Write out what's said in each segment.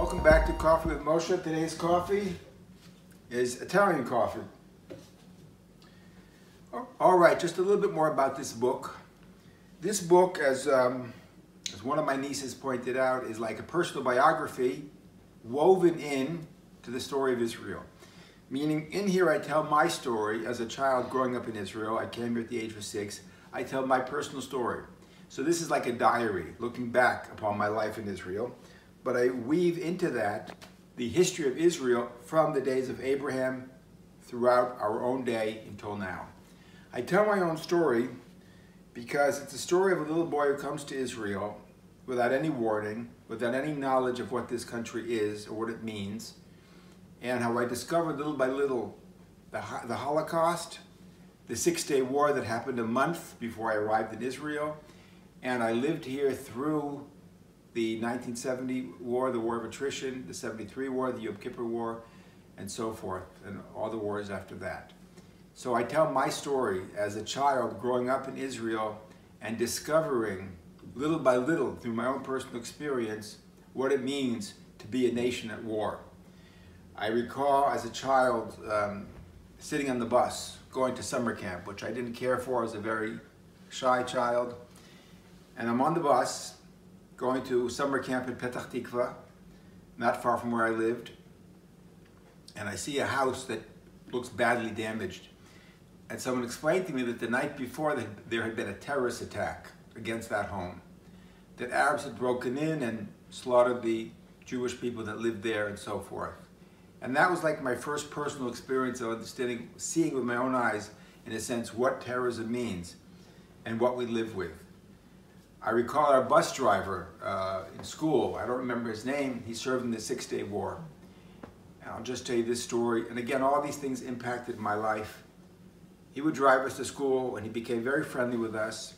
Welcome back to Coffee with Moshe. Today's coffee is Italian coffee. All right, just a little bit more about this book. This book, as one of my nieces pointed out, is like a personal biography woven in to the story of Israel. Meaning, in here I tell my story as a child growing up in Israel. I came here at the age of 6. I tell my personal story. So this is like a diary, looking back upon my life in Israel. But I weave into that the history of Israel from the days of Abraham throughout our own day until now. I tell my own story because it's a story of a little boy who comes to Israel without any warning, without any knowledge of what this country is or what it means, and how I discovered little by little the Holocaust, the Six-Day War that happened a month before I arrived in Israel, and I lived here through the 1970 war, the War of Attrition, the 73 war, the Yom Kippur War, and so forth, and all the wars after that. So I tell my story as a child growing up in Israel and discovering little by little through my own personal experience what it means to be a nation at war. I recall as a child sitting on the bus going to summer camp, which I didn't care for as a very shy child. And I'm on the bus going to summer camp in Petach Tikva, not far from where I lived. And I see a house that looks badly damaged. And someone explained to me that the night before there had been a terrorist attack against that home. That Arabs had broken in and slaughtered the Jewish people that lived there and so forth. And that was like my first personal experience of understanding, seeing with my own eyes, in a sense, what terrorism means and what we live with. I recall our bus driver in school, I don't remember his name, he served in the Six-Day War. And I'll just tell you this story, and again, all these things impacted my life. He would drive us to school and he became very friendly with us.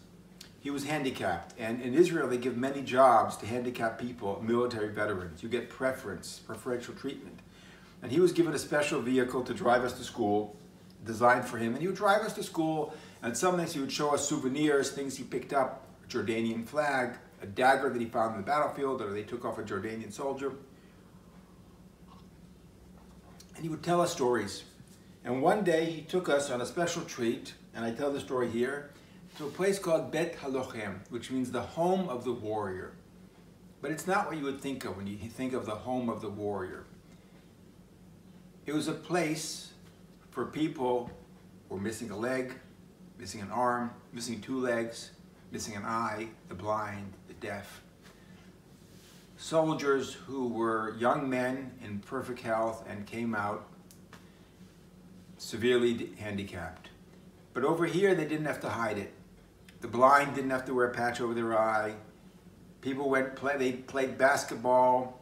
He was handicapped, and in Israel they give many jobs to handicapped people, military veterans. You get preferential treatment. And he was given a special vehicle to drive us to school, designed for him, and he would drive us to school, and some nights he would show us souvenirs, things he picked up, a Jordanian flag, a dagger that he found in the battlefield, or they took off a Jordanian soldier. And he would tell us stories. And one day he took us on a special treat, and I tell the story here, to a place called Bet Halochem, which means the home of the warrior. But it's not what you would think of when you think of the home of the warrior. It was a place for people who were missing a leg, missing an arm, missing 2 legs, missing an eye, the blind, the deaf. Soldiers who were young men in perfect health and came out severely handicapped. But over here, they didn't have to hide it. The blind didn't have to wear a patch over their eye. People they played basketball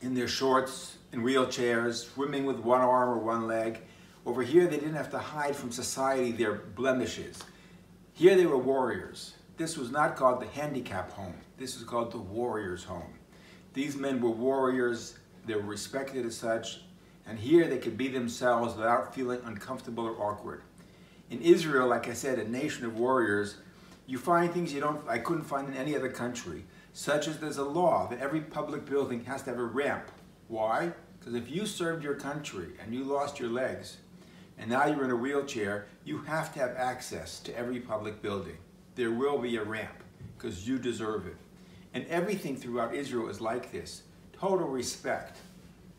in their shorts, in wheelchairs, swimming with 1 arm or 1 leg. Over here, they didn't have to hide from society their blemishes. Here they were warriors. This was not called the handicap home. This was called the warrior's home. These men were warriors. They were respected as such. And here they could be themselves without feeling uncomfortable or awkward. In Israel, like I said, a nation of warriors, you find things I couldn't find in any other country, such as there's a law that every public building has to have a ramp. Why? Because if you served your country and you lost your legs, and now you're in a wheelchair, you have to have access to every public building. There will be a ramp, because you deserve it. And everything throughout Israel is like this. Total respect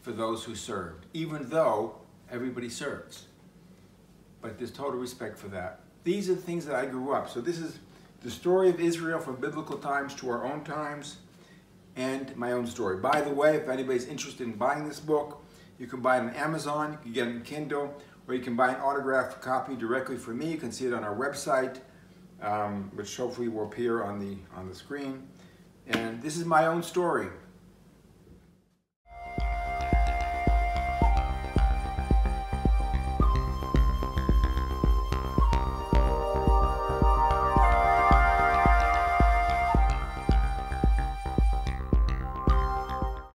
for those who served, even though everybody serves. But there's total respect for that. These are the things that I grew up. So this is the story of Israel from biblical times to our own times, and my own story. By the way, if anybody's interested in buying this book, you can buy it on Amazon, you can get it in Kindle, or you can buy an autographed copy directly from me. You can see it on our website, which hopefully will appear on the screen. And this is my own story.